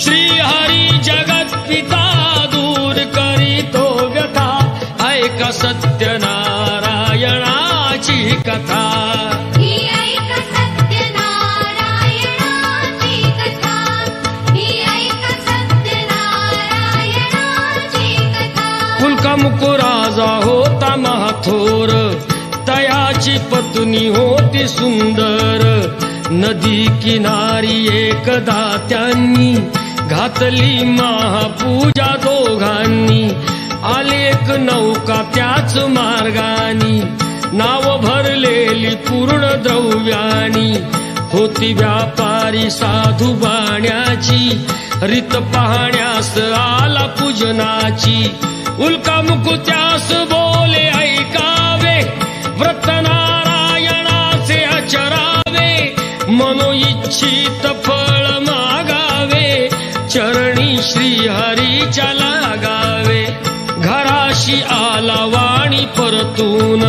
श्री हरी जगत पिता दूर करीतो व्यथा ऐका सत्यनारायणाची कथा मुकुराजा होता महाथोर तयाची पत्नी होती सुंदर नदी किनारी एकदा त्यांनी घातली महापूजा दोघांनी आले एक नौका त्याच मार्गानी नाव भरलेली पूर्ण द्रव्यानी होती व्यापारी साधू बाण्याची रीत पाहण्यास आला पूजनाची उल्का मुकुत्यास बोले ऐकावे व्रत नारायणाचे आचरावे मनोइच्छित फळ मागावे चरणी श्री हरीच्या लागावे घराशी आला वाणी परतून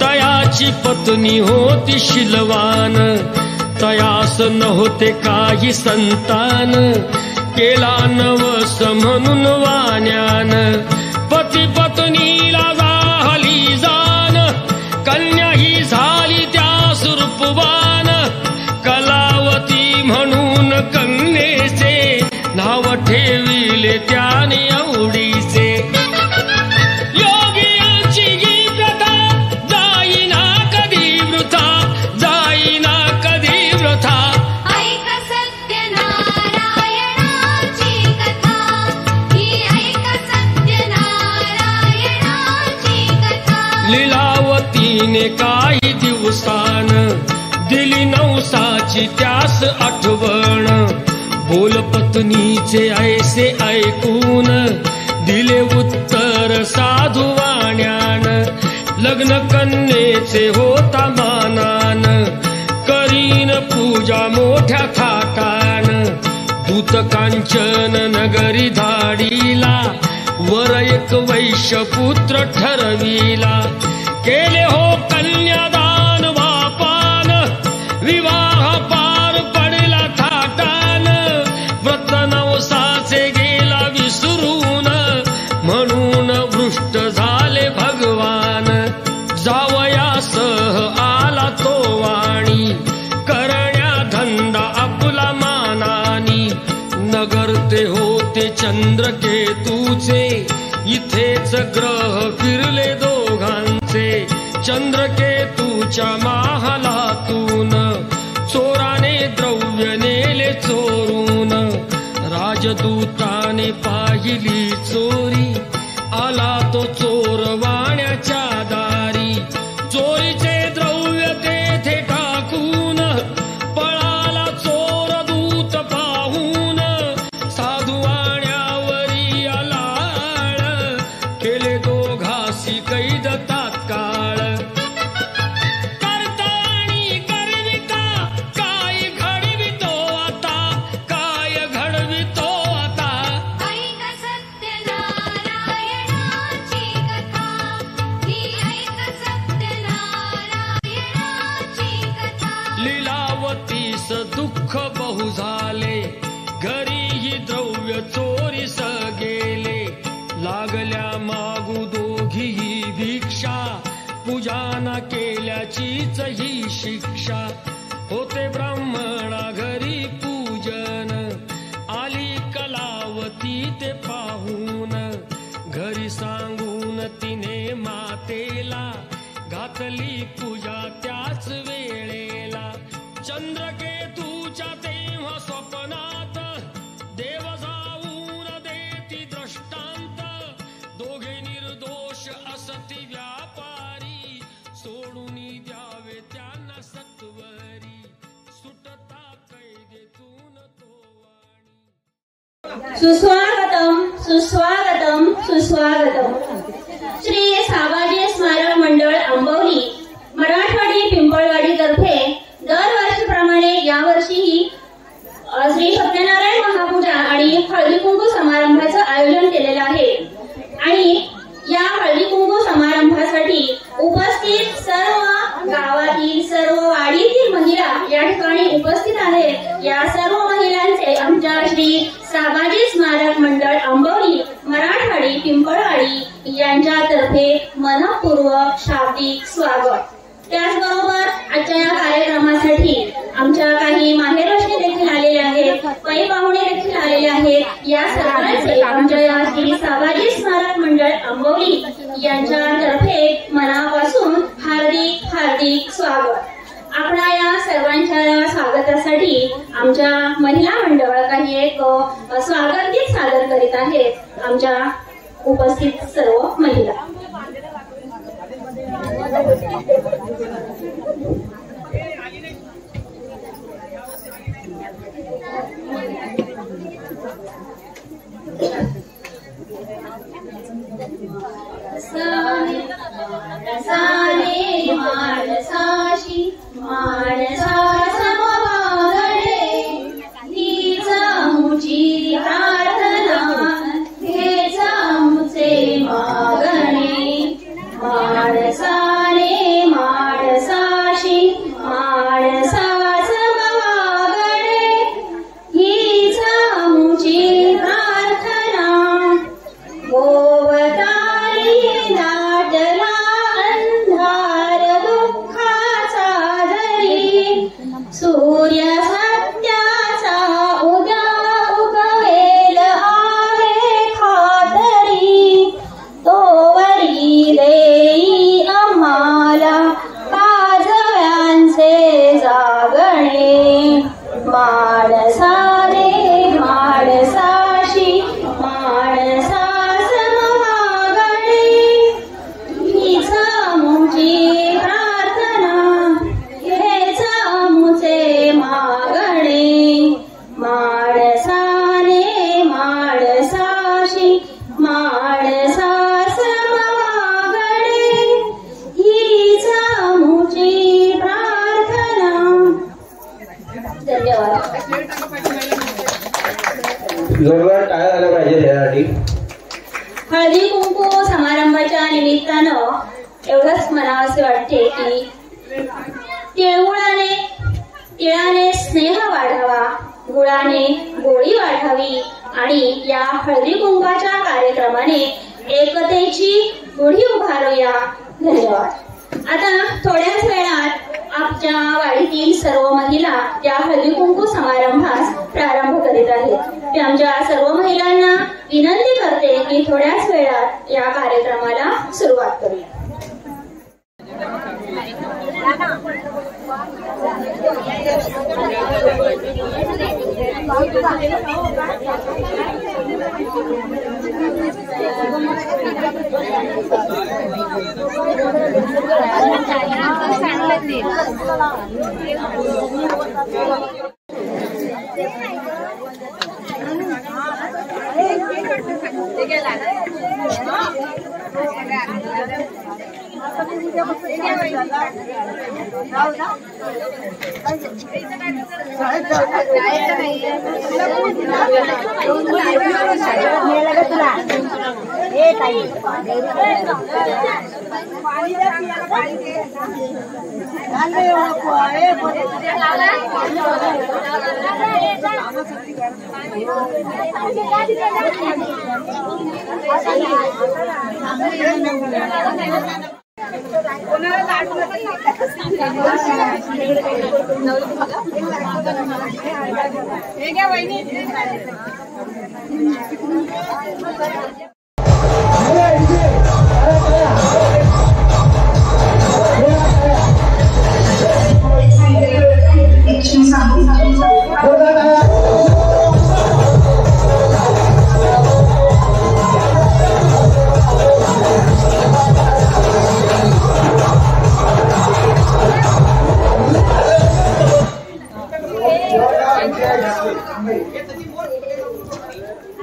तयाची पत्नी होती शिलवान तयास नव्हते काही संतान केला नवस म्हणून वाण्यान पती पत्नीला झाली जाण कन्या ही झाली त्यास रूपवान कलावती म्हणून कन्येचे नाव ठेविले त्याने आवडीचे योगियांची ही प्रथा जाईना कधी वृथा जाईना कधी वृथा लीलावतीने काही दिवसान दिली नवसाची त्यास आठवण बोल पत्नीचे ऐसे ऐकून दिले उत्तर साधू वाण्यान लग्न कन्येचे होता मानान करीन पूजा मोठ्या थाटान दूत कांचन नगरी धाडीला वर एक वैश्यपुत्र ठरविला केले हो कन्यादान वापान विवाह पार पडला थाटान व्रत नवसाचे गेला विसरून म्हणून वृष्ट झाले भगवान जावयासह आला तो वाणी करण्या धंदा आपला मानानी नगर ते होते चंद्रकेतूचे इथेच ग्रह फिरले दोघांचे चंद्रकेतूच्या महालातून चोराने द्रव्य नेले चोरून राजदूताने पाहिली चोरी आला तो चोर वाण्याच्या दारी चोरीचे द्रव्य तेथे टाकून पळाला चोर दूत पाहून साधू वाण्यावरी आलाळ केले दोघासी कैद तात्काळ करता आणि करविता काय घडवितो आता काय घडवितो आता ऐक सत्यनारायणाची कथा ही ऐक सत्यनारायणाची कथा लीलावतीस दुःख बहु झाले घरीही द्रव्य चोरीस गेले लागल्या मागू दोघीही भिक्षा पूजाना केल्याचीच ही शिक्षा होते ब्राह्मणा घरी पूजन आली कलावती ते पाहून घरी सांगून तिने मातेला घातली पूजा त्याच वेळेला चंद्रकेतूच्या तेव्हा स्वप्नात देव जाऊन देती दृष्टांत दोघे निर्दोष असती व्यापारी सोडून द्यावे त्यांना सत्वरी सुटता कैदेतून तो वाणी सुस्वागतम सुस्वागतम सुस्वागतम श्री साबाजी स्मारक मंडळ आंबवली मराठवाडी पिंपळवाडी तर्फे दरवर्षीप्रमाणे यावर्षीही श्री सत्यनारायण महापूजा आणि हळदी कुंकू समारंभाचं आयोजन केलेलं आहे आणि या हळदी कुंकू समारंभासाठी उपस्थित सर्व गावातील सर्व वाडीतील महिला या ठिकाणी उपस्थित आहेत या सर्व महिलांचे तर्फे आमच्या श्री साबाजी स्मारक मंडळ आंबवली मराठवाडी पिंपळवाडी यांच्यातर्फे मनपूर्वक शाब्दिक स्वागत. त्याचबरोबर आजच्या या कार्यक्रमासाठी आमच्या काही माहेरवाशी देखील आलेले आहेत, पै पाहुणे देखील आलेले आहेत. या सर्वांचे आमच्या या श्री साबाजी स्मारक मंडळ आंबवली यांच्यातर्फे मनापासून हार्दिक हार्दिक स्वागत. आपल्या या सर्वांच्या स्वागतासाठी आमच्या महिला मंडळ काही एक स्वागत गीत सादर करीत आहेत. आमच्या उपस्थित सर्व महिला. माणसाशी माणसा समवागणे हीचा मुची प्रार्थना हेचा मुचे मागणे. माणसाने माणसाशी माणसा समवागणे हीचा मुची प्रार्थना. गोवतारी दाटला अंधार दुःखाचा दरी सूर्य सत्याचा उद्या उगवेल आहे खातरी. तोवरी देई आम्हाला काजव्यांचे जागणे. माणसाने माणसाशी माणसा समवागणे हीचा मुची प्रार्थना हेचा मुचे मागणे. माणसाने माणसाशी माणसा समवागणे हीचा मुची प्रार्थना. धन्यवाद. जोरदार टाळ्या झाल्या पाहिजे त्यासाठी. हळदी कुंकू समारंभाच्या निमित्तानं एवढंच म्हणावंसे वाटते की तिळाने स्नेह वाढावा, गुळाने गोडी वाढावी आणि या हळदी कुंकाच्या कार्यक्रमाने एकतेची गुढी उभारूया. धन्यवाद. आता थोड्याच वेळात आमच्या वाडीतील सर्व महिला त्या हळदी कुंकू समारंभास प्रारंभ करीत आहेत. ते आमच्या सर्व महिलांना विनंती करते की थोड्याच वेळात या कार्यक्रमाला सुरुवात करूया.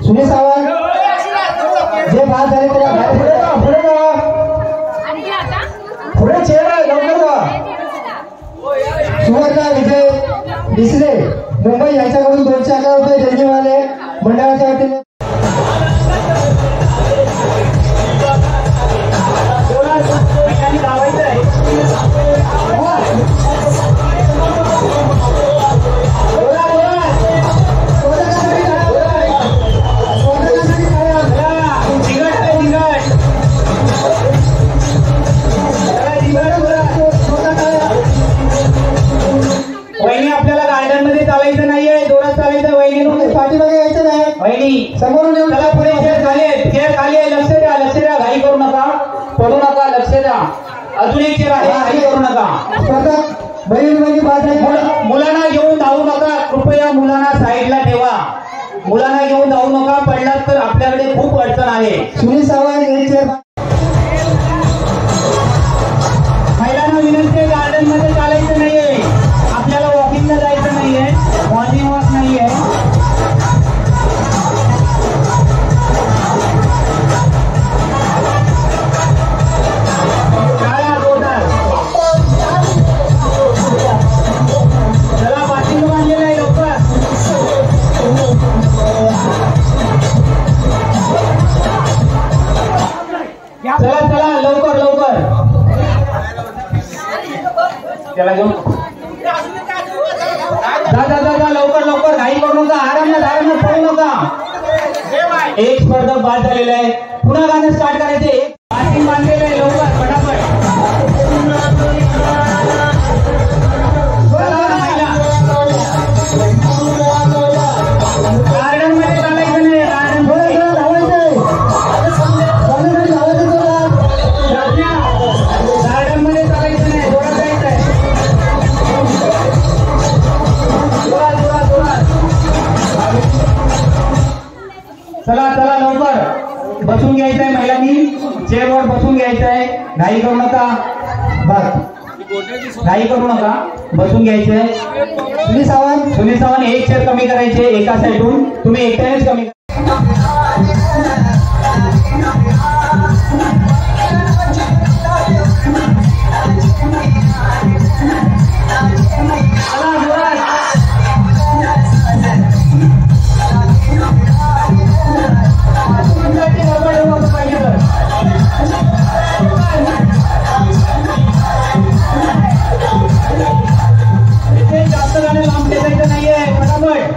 सुनील सावंत जे बाद झाले त्याला पुढे चेहरा सुवर्णा विजय डिसले मुंबई यांच्याकडून 211 रुपये देणगी मिळाले. मंडळाच्या वतीने जायचं वहिनी पाठीमागे यायचं नाही वहिनी समोरून येऊन चला पुढे चेअर खाली आहे चेअर खाली आहे लक्ष द्या घाई करू नका पडू नका लक्ष द्या अजून एक चेअर आहे घाई करू नका स्पर्धक बहिणी बाद नाही मुलांना घेऊन धावू नका कृपया मुलांना साईडला ठेवा मुलांना घेऊन धावू नका पडलात तर आपल्याकडे खूप अडचण आहे सुनील सावंत एक चेअर महिलांना विनंती गार्डन मध्ये चालायचं नाहीये आपल्याला वॉकिंगला जायचं नाहीये मॉर्निंग वॉक नाहीये चला बाकी बांधलेलं आहे लवकर चला चला लवकर लवकर त्याला घेऊन जा लवकर लवकर घाई करू नका आरामात पडू नका एक स्पर्धक बाद झालेला आहे पुन्हा गाणं स्टार्ट करायचे एक बाकी बांधलेलं आहे लवकर फटाफट गार्डन मध्ये चालायचं नाही गार्डन मध्ये चालायचं नाही जोरात जायचंय चला चला लवकर बसून घ्यायचंय महिलांनी चेअरवर बसून घ्यायचंय घाई करू नका घाई करू नका बसून घ्यायचंय सुनील सावंत एक चेअर कमी करायचे एका साईडून तुम्ही एकट्यानेच कमी जास्त गाणे लांब ठेवायचं नाहीये फटाफट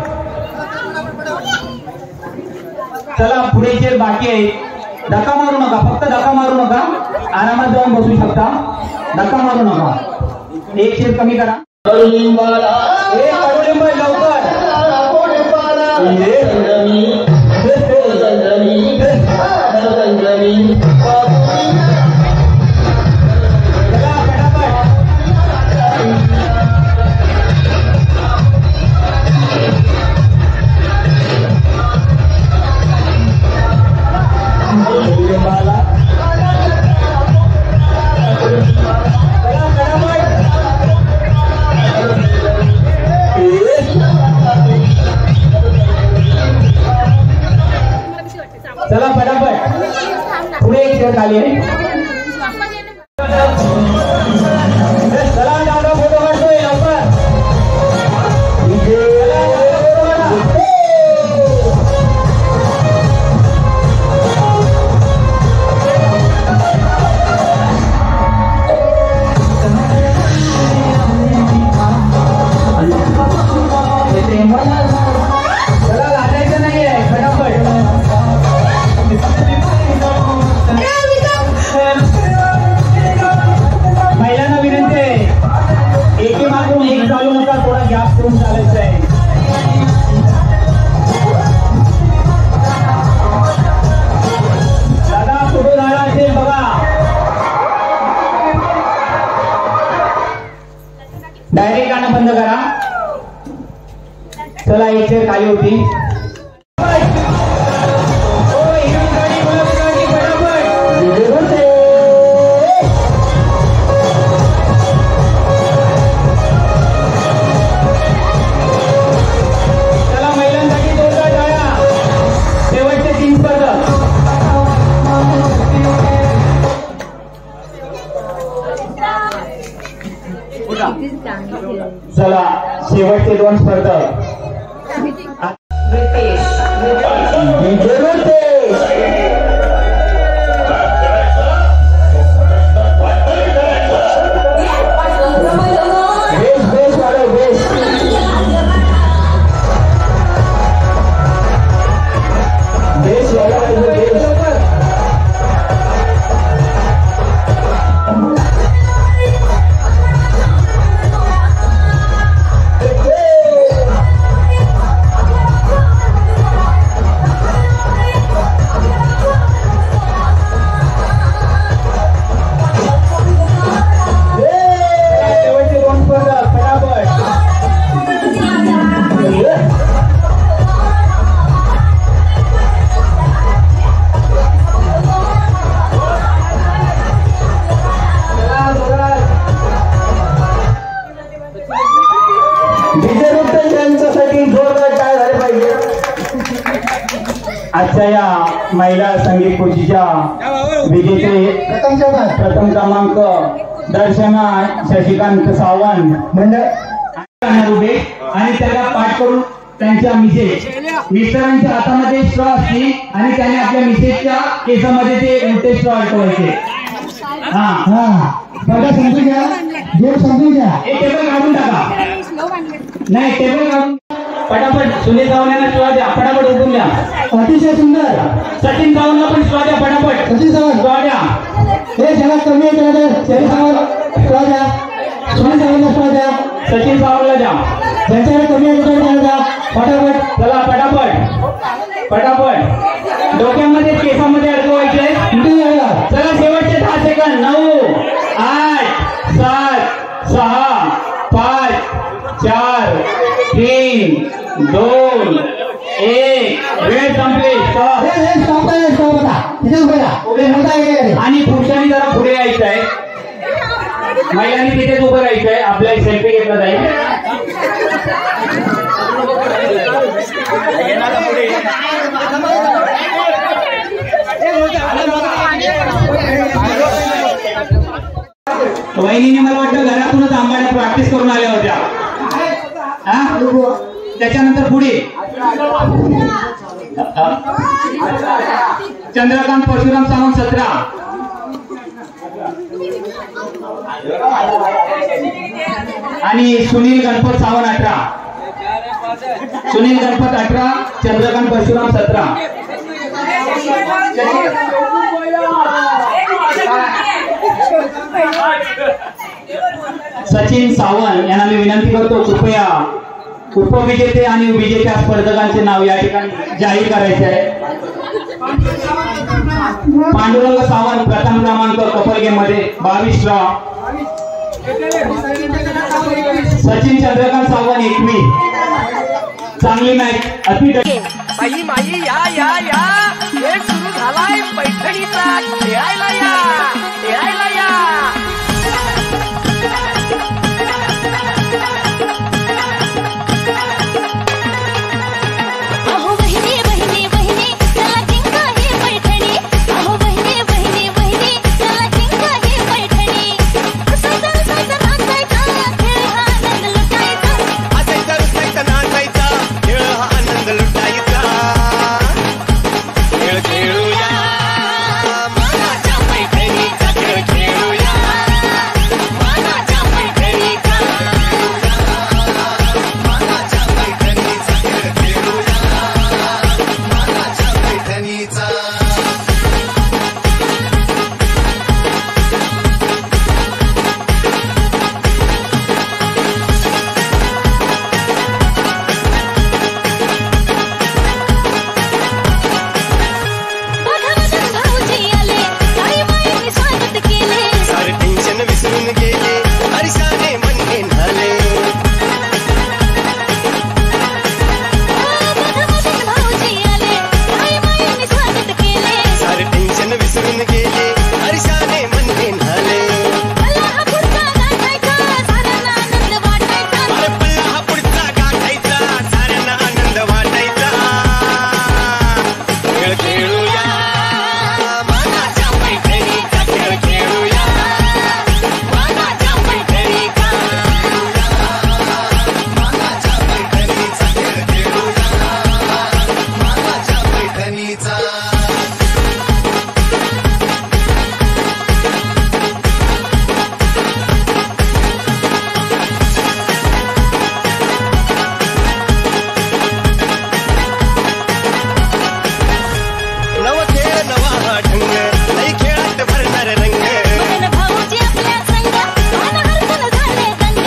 चला पुढे चेअर बाकी आहे धक्का मारू नका फक्त धक्का मारू नका आरामात जाऊन बसू शकता धक्का मारू नका एक चेअर कमी करा कडुलिंब लवकर चला फटाफट पुढे एक चेअर खाली आहे चला दादा फोटो काढतोय लवकर चला लागायचं नाहीये फटाफट महिलांना विनंती आहे एकी मागून एक चालू नका थोडा गॅप करून चालायचं आहे दादा फोटो झाला असेल बघा डायरेक्ट गाणं बंद करा चला एक चेअर खाली होती चला महिलांसाठी जोरदार टाळ्या शेवटचे 3 स्पर्धक चला शेवटचे 2 स्पर्धक आजच्या या महिला संगीत खुर्चीच्या विजेते प्रथम क्रमांक दर्शना शशिकांत सावंत मंडळ उभे आणि त्याला पाठ करून त्यांच्या मिस्टरांच्या हातामध्ये स्ट्रॉ असते आणि त्याने आपल्या मिसेसच्या केसामध्ये ते उलटे स्ट्रॉ अडकवायचे. समजून घ्या, समजून घ्या. एक टेबल काढून टाका. नाही, टेबल काढून पटापट सुनील सावंतांना स्ट्रॉ द्या. पटापट उठून द्या. अतिशय सुंदर. सचिन सावंतला पण स्ट्रॉ द्या. पटापट सचिन सावंत स्ट्रॉ द्या. हे ज्याला कमी आहे त्याला सचिन सावंत स्ट्रॉ द्या. सुनील सावंतला स्ट्रॉ द्या. सचिन सावंतला द्या. ज्यांच्याकडे कमी आहे त्याला द्या. पटापट चला पटापट पटापट डोक्यामध्ये केसामध्ये अडकवायचे. चला शेवटचे 10 सेकंद. 9 8 7 6 5 4 3 2 1 वेळ संपली. आणि पुरुषांनी जरा पुढे यायचं आहे. महिलांनी तिथेच उभं राहायचं आहे. आपल्या सेल्फी घेतला जाईल. वहिनीने मला वाटतं घरातूनच आंबाड्या प्रॅक्टिस करून आल्या होत्या. त्याच्यानंतर पुढे चंद्रकांत परशुराम सावंत 17 आणि सुनील गणपत सावंत 18. सुनील गणपत 18, चंद्रकांत परशुराम 17. सचिन सावंत यांना मी विनंती करतो, कृपया उपविजेते आणि विजेत्या स्पर्धकांचे नाव या ठिकाणी जाहीर करायचे आहे. पांडुरंग सावंत प्रथम क्रमांक कपल गेम मध्ये 22 ड्रॉ. सचिन चंद्रकांत सावंत 21. चांगली मॅच अति बाई माई या या या खेळ सुरू झालाय पैठणीचा. खेळायला या, खेळायला या. अहो बहिणी बहिणी बहिणी चला जिंका ही पैठणी. अहो बहिणी बहिणी बहिणी चला जिंका ही पैठणी. रुसायचा रुसायचा नाचायचा खेळ हा आनंद लुटायचा. असायचा रुसायचा नाचायचा खेळ हा आनंद लुटायचा. खेळ खेळूया मानाच्या पैठणीचा. खेळ खेळूया मानाच्या पैठणीचा. मानाच्या पैठणीचा. खेळ खेळूया मानाच्या पैठणीचा. मधमधून भाऊजी आले आई माईंनी स्वागत केले. सारे टेन्शन विसरून गेले हर्षाने मन झाले. मधमधून भाऊजी आले आई माईंनी स्वागत केले. सारे टेन्शन विसरून गेले हर्षाने मन झाले. मला हा पुढचा गाठायचा साऱ्यांना आनंद वाटायचा. अरे पल्ला हा पुढचा गाठायचा साऱ्यांना आनंद वाटायचा. खेळ खेळूया मानाच्या पैठणीचा. खेळ खेळूया मानाच्या पैठणीचा. मानाच्या पैठणीचा. खेळ खेळूया मानाच्या पैठणीचा. नव खेळ नवा हा ढंग लई खेळात भरणार रंग. मन भाऊजी आपल्या संग मन हरकून झाले दंग.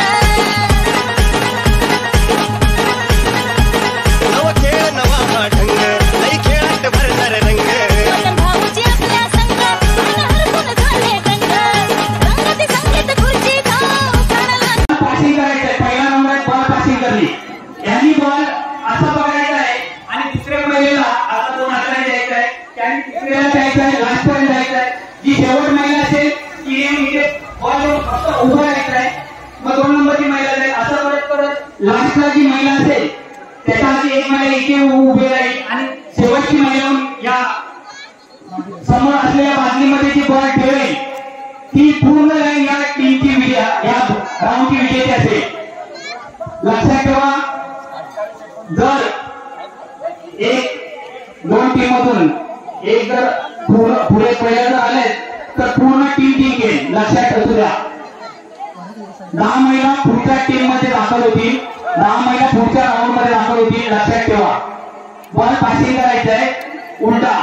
नव खेळ नवा हा ढंग लई खेळात भरणार रंग. मन भाऊजी आपल्या संग मन हरकून झाले दंग. रंगती संगीत खुर्चीचा उखाणा. पासिंग करायचंय. पहिला नंबर बॉल पासिंग करली. यांनी बॉल असा बघायचा आहे आणि दुसऱ्या महिलेला असा 2 हाताने द्यायचा आहे. त्यांनी तिसऱ्याला द्यायचा आहे. लास्ट पर्यंत द्यायचा आहे. जी शेवट महिला असेल की इथे बॉल फक्त उभं राहायचं आहे. मग 2 नंबरची महिला जाईल. असं करत करत लास्टला जी महिला असेल त्याच्या आधी एक महिला इथे उभी राहील आणि शेवटची महिला या समोर असलेल्या बादलीमध्ये जी बॉल ठेवेल ती पूर्ण लाईन या टीमची या राऊंडची विजेती असेल. लक्षात ठेवा, जर दोन टीममधून एक जर पुढे पहिल्या जर आले तर पूर्ण टीम जिंकेल. लक्षात ठेवू द्या. 10 महिला पुढच्या टीम मध्ये दाखल होतील, 10 महिला पुढच्या राऊंड मध्ये दाखल होतील. लक्षात ठेवा, बॉल पासिंग करायचं आहे उलटा.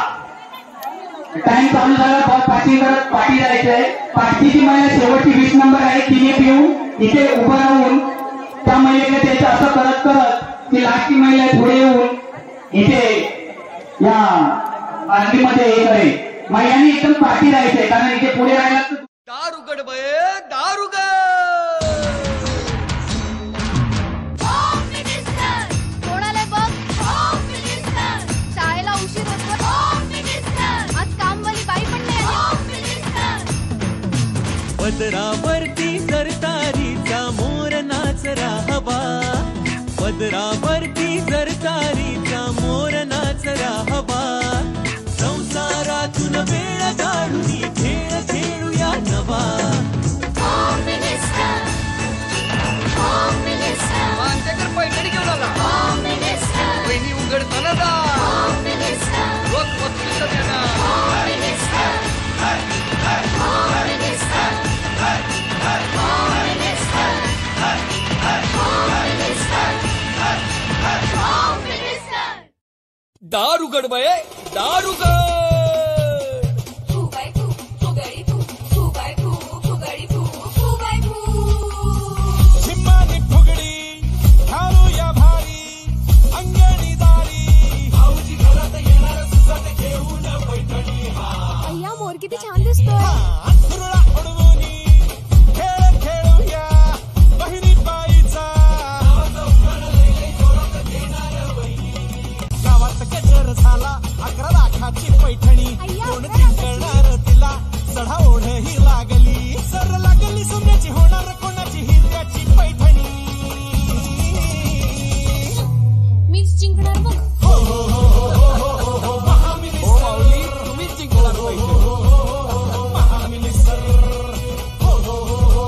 टाइम चालू झाला, बॉल पासिंग करत पाठी जायचं आहे. पाठीची महिला शेवटची 20 नंबर आहे, तिने पिऊन इथे उभं राहून त्या महिलेने त्याचं असं करत करत ती लास्टची महिला पुढे येऊन इथे या बादलीमध्ये हे करेल. महिलांनी एकदम पाठी जायचंय, कारण इथे पुढे राहिला तर दार उघड बये, दार उघड. कोणाला बघ, शाळेला उशीर होतो. आज कामवाली बाई पण नाही आली. पदरावरती सरतारीचा मोर नाचरा हवा, पदरावरती सरतारीचा मोर नाचरा हवा. संसारातून वेळ काढून खेळ खेळूया नवा. आमच्याकडे पैठणी घेऊन आला. बहिणी उघडताना रोख वस्तूचा देणार. दार उघड बये, दार उघड. झिम्मानी फुगडी घालूया भारी अंगणी दारी. भाऊजी घरात येणार सुसाट घेऊन पैठणी. अय्या, मोर किती छान दिसतोय. अंथरुळा उडवूनी खेळ खेळूया बहिणी बाईचा. गावात गजर झाला 11 लाखाची पैठणी. कोण जिंकणार तिला चढा ओढ ही लागली. सर लागली सोन्याची होणार कोणाची हिरव्याची पैठणी. मीच जिंकणार बघ. हो हो हो हो हो हो महामिनिस्टर तुम्हीच जिंकणार पैठणी. महामिनिस्टर हो हो हो हो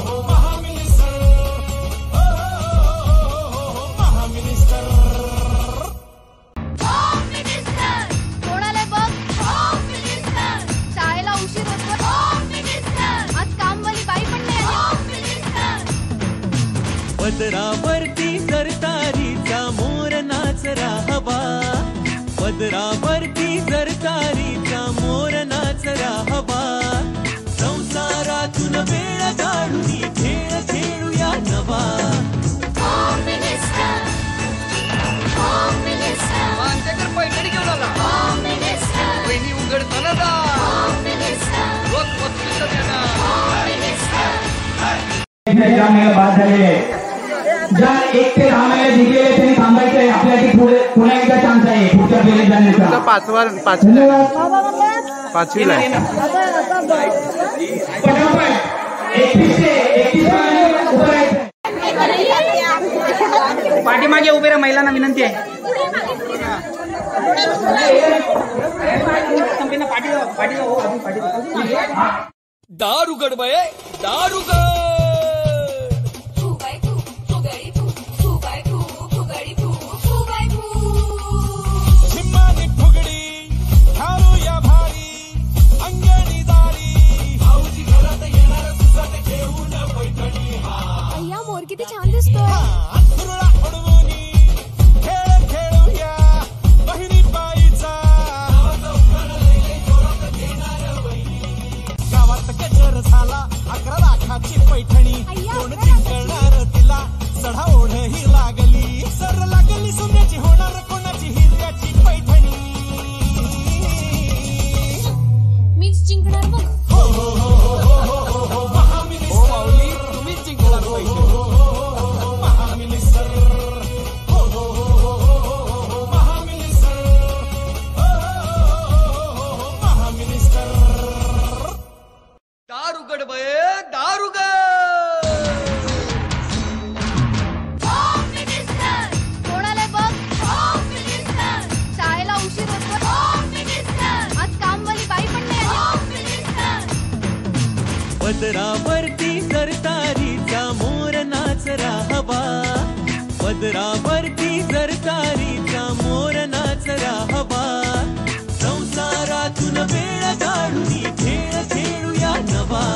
हो महामिनिस्टर. हो हो हो महामिनिस्टर. कोणाला बघ, शाळेला उशीर होतो. आज कामवाली बाई पण नाही आली. पदरावरती सरतारीचा मोर नाचरा हवा, पदरावरती सरतारीचा मोर नाचरा हवा. संसारातून वेळ काढून खेळ खेळूया नवा. आमच्याकडे पैठणी घेऊन आला. बहिणी उघडताना रोख वस्तूचा देणार. ज्या महिला बाद झालेल्या आहेत, ज्या 1 ते 10 महिला जिंकलेल्या आहेत त्यांनी थांबायचं आहे. आपल्यासाठी पुन्हा एकदा चान्स आहे पुढच्या फेरीत जाण्याचा. पाचवीला आहे. पटापट 31 ते 31 उभं राहायचं. पाठीमागे उभे राहा, महिलांना विनंती आहे. दार उघड बये, दार उघड. झिम्मानी फुगडी घालूया भारी अंगणी दारी. भाऊजी घरात येणार सुसाट घेऊन पैठणी. अय्या, मोर किती छान दिसतोय. अंथरुळा उडवूनी खेळ खेळूया बहिणी बाईचा. गावात गजर झाला 11 लाखाची पैठणी. पदरावरती जरतारीचा मोर नाचरा हवा, पदरावरती जरतारीचा मोर नाचरा हवा. संसारातून वेळ काढून खेळ खेळूया नवा.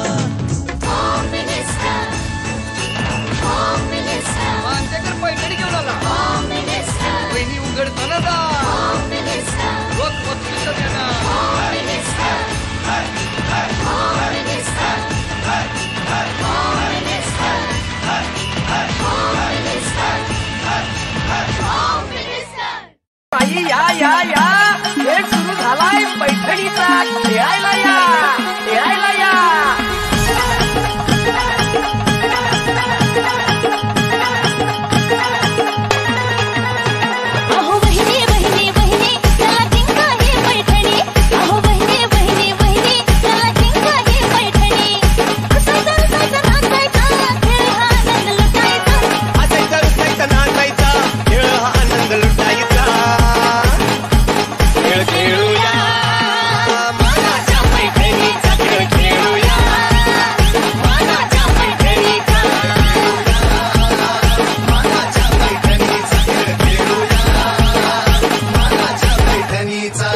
मानतेकर पैठणी घेऊन आला. वहिनी उघडताना दा रोज वस्तूचं देणार. बाई या या या खेळ सुरू झालाय पैठणीचा. खेळायला या, खेळायला या. अहो बहिणी बहिणी बहिणी चला जिंका ही पैठणी. अहो बहिणी बहिणी बहिणी चला जिंका ही पैठणी. असायचं असायचं नाचायचा खेळ हा आनंद लुटायचा. असायचं असायचं नाचायचा खेळ हा आनंद लुटायचा. खेळ खेळूया मानाच्या पैठणीचा. खेळ खेळूया मानाच्या पैठणीचा. मानाच्या पैठणीचा. खेळ खेळूया मानाच्या पैठणीचा.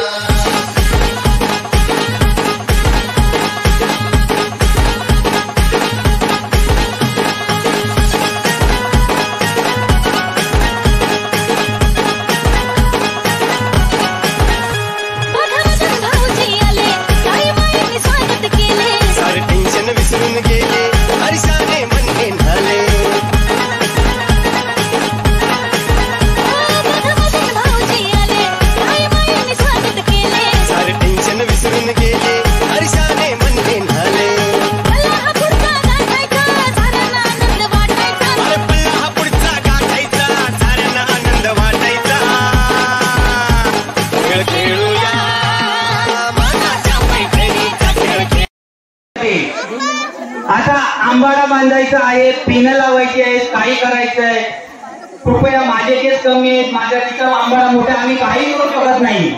मधमधून भाऊजी आले आई माईंनी स्वागत केले. सारे टेन्शन विसरून गेले हर्षाने मन झाले. मधमधून भाऊजी आले आई माईंनी स्वागत केले. सारे टेन्शन विसरून गेले हर्षाने मन झाले. मला हा पुढचा गाठायचा साऱ्यांना आनंद वाटायचा. अरे पल्ला हा पुढचा गाठायचा साऱ्यांना आनंद वाटायचा. खेळ खेळूया मानाच्या पैठणीचा. खेळ खेळ. आता आंबाडा बांधायचा आहे, पिनं लावायची आहे, काही करायचं आहे. कृपया माझे केस कमी आहेत, माझ्या तिचा आंबाडा मोठा, आम्ही काही करू शकत नाही.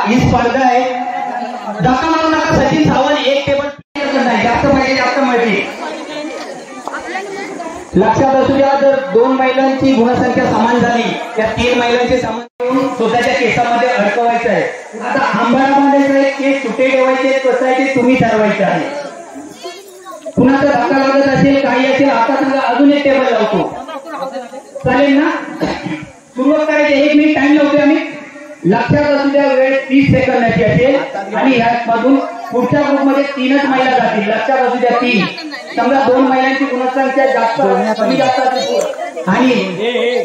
ही स्पर्धा आहे. धक्का मारू नका. सचिन सावंत एक टेबल नाही, जास्त पाहिजे जास्त मिळते. लक्षात असू द्या, जर 2 महिलांची गुणसंख्या समान झाली त्या 3 महिलांची समान करून स्वतःच्या केसामध्ये अडकवायचं आहे. आता आंबाडा बांधायचा आहे, केस सुटे ठेवायचे कसं आहे ते तुम्ही ठरवायचं आहे. कुणाचा धक्का लागत असेल काही असेल आता सांगा, अजून एक टेबल लावतो. चालेल ना? सुरुवात करायची. 1 मिनिट टाइम लावतोय आम्ही. लक्षात असू द्या, वेळ 30 सेकंदाची असेल आणि यामधून पुढच्या ग्रुपमध्ये 3च महिला जातील. लक्षात असू द्या 3. समजा 2 महिलांची गुणसंख्या जास्त कमी जास्त असेल आणि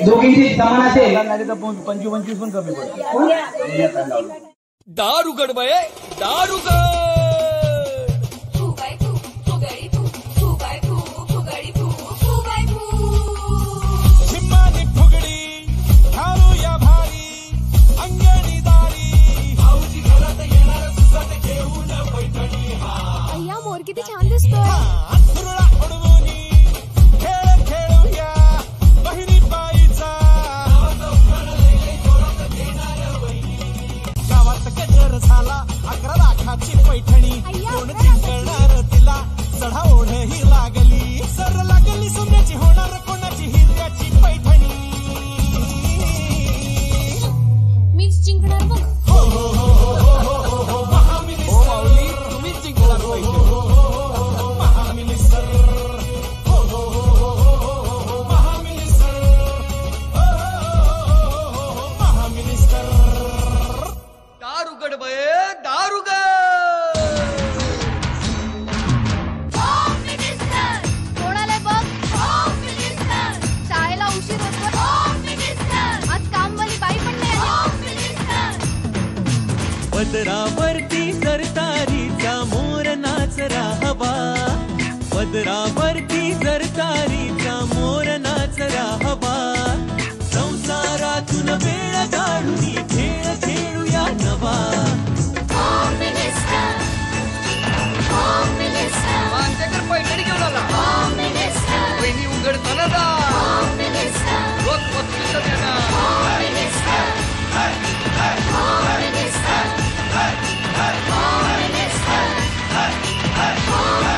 दोघींची समान असेल 25 पण कमी पडेल. दारुगड बये दारुगड. झिम्मानी फुगडी घालूया भारी अंगणी दारी. भाऊजी घरात येणार तुझं घेऊन पैठणी. अय्या मोर किती छान दिसतोय. अंथरुळा उडवूनी खेळ खेळूया बहिणी बाईचा. गावात गजर झाला 11 लाखाची पैठणी. कोण जिंकणार तिला चढा ओढही लागली. सर लागली सोन्याची होणार कोणाची हिऱ्याची पैठणी. मीच जिंकणार बघ. हो हो हो हो हो हो हो महामिनिस्टर. तुम्हीच जिंकणार महामिनिस्टर. हो हो हो हो हो महामिनिस्टर. महामिनिस्टर. दारुगड बये दारुगड. कोण आलंय बघ. शाळेला उशीर होतो. आज कामवाली बाई पण नाही आली. पदरावरती जरतारीचा मोर नाचरा हवा, पदरावरती जरतारीचा मोर नाचरा हवा. संसारातून वेळ काढून खेळ खेळूया नवा. मानतेकर पैठणी घेऊन आला. वहिनी उघडताना दा रोज वस्तूचं देणार. Oh,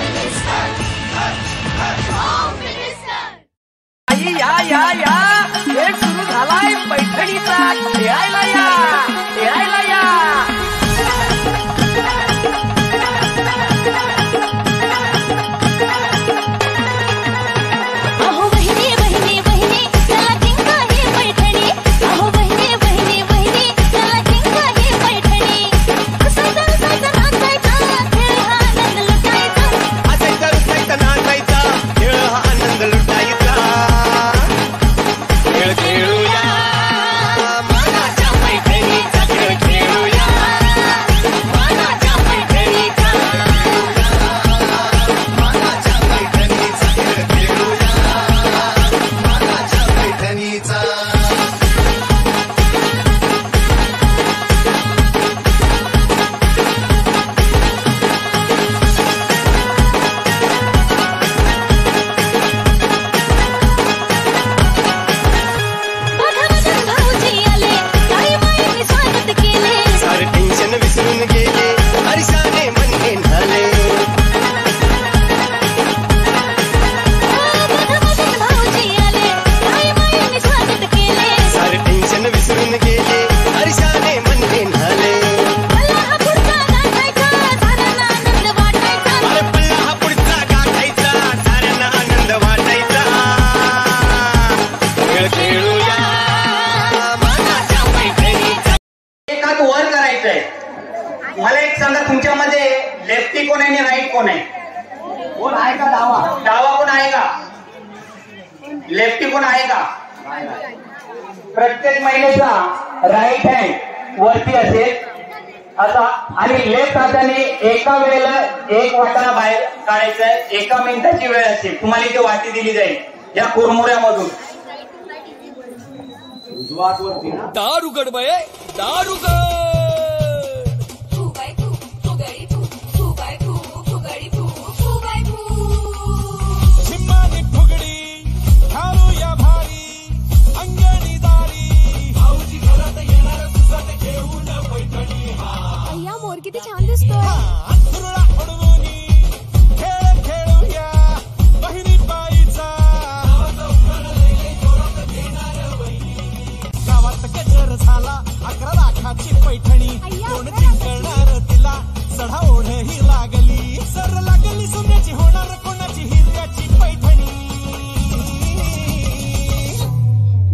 प्रत्येक महिलेचा राईट हँड वरती असेल असा आणि लेफ्ट हाताने एका वेळेला एक वाटाणा बाहेर काढायचा आहे. 1 मिनिटाची वेळ असेल. तुम्हाला इथे वाटी दिली जाईल या कुरमुऱ्यामधून. दारुगड बये दारुगड झिम्मानी फुगडी घालूया भारी अंगणी दारी भाऊजी घरात येणार सुसाट घेऊन पैठणी. अय्या मोर किती छान दिसतोय. अंथरुळा उडवूनी खेळ खेळूया बहिणी बाईचा. गावात गजर झाला 11 लाखाची पैठणी. कोण जिंकणार तिला चढा ओढ ही लागली. सर लागली सोन्याची होणार कोणाची हिऱ्याची पैठणी.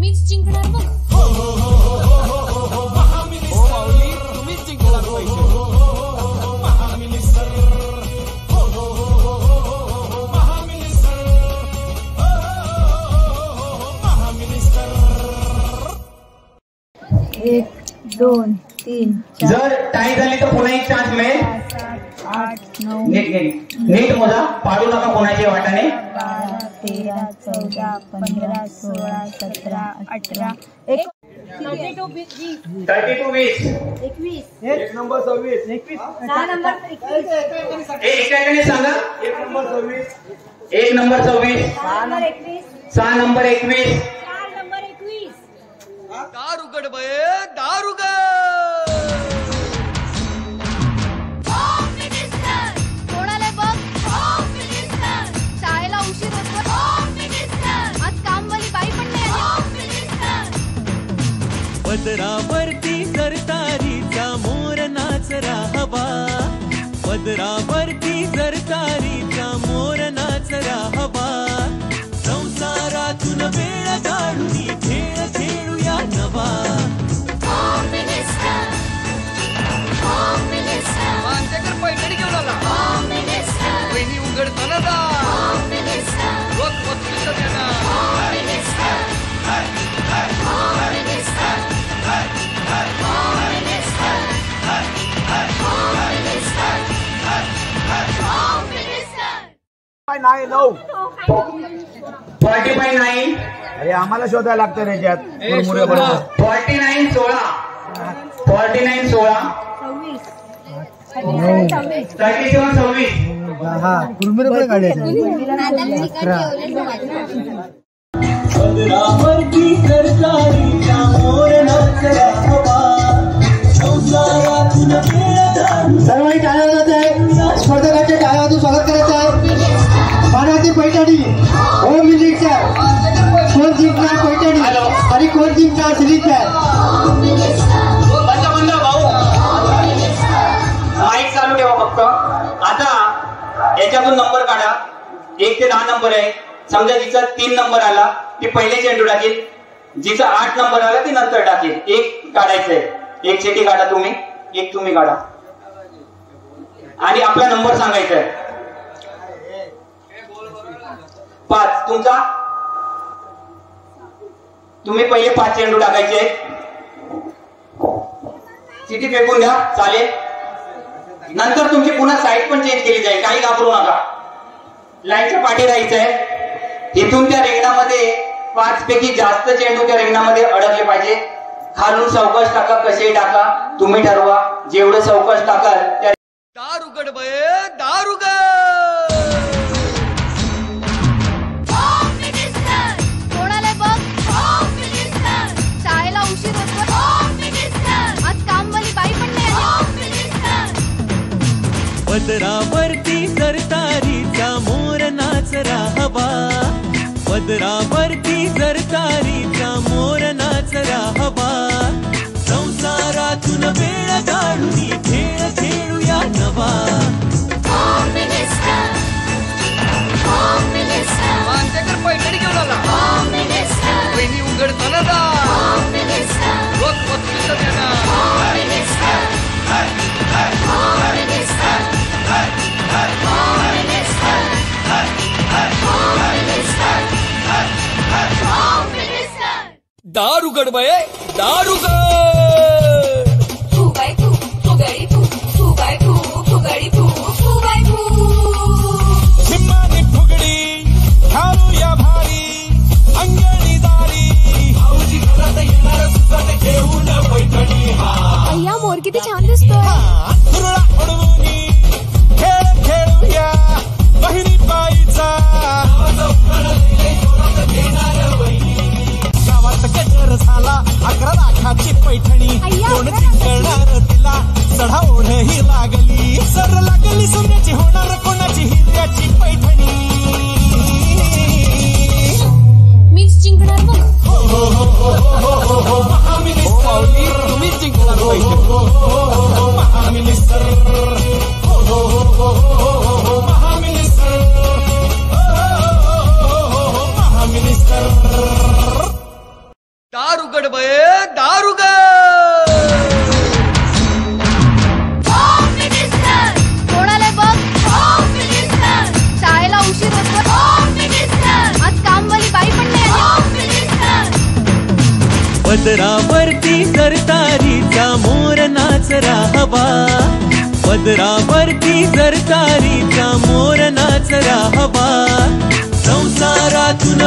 मीच जिंकणार बघ. हो हो हो हो हो हो हो महामिनिस्टर तुम्हीच जिंकणार पैठणी. महामिनिस्टर हो हो हो हो हो महामिनिस्टर हो हो महामिनिस्टर. 1 2 3 जर टाई झाली तर पुन्हा एक चान्स मिळेल. 8 9 नीट मोजा. पाडू नका कोणाचे वाटाणे. 12 13 14 15 16 17 18 32 20 21 1 नंबर 26 21 6 नंबर 21 एकाने सांगा. 1 number 26 1 number 26 6 number 21 6 number 21 4 number 21 दारुगड बये दारुगड कोणाला बघ. शाळेला उशीर होतो. आज कामवाली बाई पण नाही आली. पदरावरती सरतारीचा मोर नाचरा हवा. पदरावरती सरतारीचा मोर नाचरा हवा. संसारातून वेळ काढून खेळ खेळूया नवा. मांजकर पैठणी घेऊन आला. बहिणी उघडताना दा रोज वस्तूचं देणार. नाही 9 45 अरे आम्हाला शोधायला लागतं त्याच्यात. 49 16 49 16 37 26 हा कुरमुरे पण काढायचे. पदरावरती सरतारीचा मोर नाचरा हवा. संसारातून वेळ काढून सर्वांनी टाळ्या वाजवत आहे. स्पर्धकांचे टाळ्या वाजवून स्वागत करायचं आहे. मानाची पैठणी होम मिनिस्टर कोण जिंकणार पैठणी आणि कोण जिंकणार सिलिंडर. बंद भाऊ माईक चालू ठेवा फक्त. आता याच्यातून नंबर काढा. 1 ते 10 नंबर आहे. समजा जिचा 3 नंबर आला ती पहिले चेंडू टाकेल. जिचा 8 नंबर आला ती नंतर टाकेल. 1 काढायचंय. 1 चेटी काढा तुम्ही. 1 तुम्ही काढा आणि आपला नंबर सांगायचा आहे. 5 तुमचा. तुम्ही पहिले 5 चेंडू टाकायचे. चिठी फेकून द्या चालेल. नंतर तुमची पुन्हा साईड पण चेंज केली जाईल. काही घाबरू नका. लाईनच्या पाठी राहायचंय. इथून त्या रेंगणामध्ये 5 पैकी जास्त चेंडू त्या रेंगणामध्ये अडकले पाहिजे. खालून सावकाश टाका कसेही टाका तुम्ही ठरवा. जेवढं सावकाश टाकाल त्या. दारुगड बये दारुगड कोणाला बघ. शाळेला उशीर होतो. आज कामवाली बाई पण नाही आली. पदरावरती सरतारीचा मोर नाचरा हवा. पदरावरती सरतारीचा मोर नाचरा हवा. संसारातून वेळ काढून खेळ खेळूया नवा. मांजकर पैठणी घेऊन आला. बहिणी उघडताना दा रोज वस्तूचं देणार. गडबये दारुगड निम्मानी फुगडी घालूया भारी अंगणी दारी भाऊजी घरात येणार सुद्धा घेऊन पैठणी अय्या मोर किती छान दिसतोय तुरळा उडवूनी खेळ खेळूया बहिणी बाईचा गावात गजर झाला 11 लाखाची पैठणी कोण जिंकणार तिला चढा ओढही लागली सर लागली सोन्याची होणार कोणाची हिऱ्याची पैठणी मीच जिंकणार बघ तुम्हीच जिंकणार महामिनिस्टर दारुगड बये दारुगड कोणाला बघ शाळेला उशीर होतो आज कामवाली बाई पण नाही पदरावरती सरतारीचा मोर नाचरा हवा पदरावरती सरतारीचा मोर नाचरा हवा संसारातून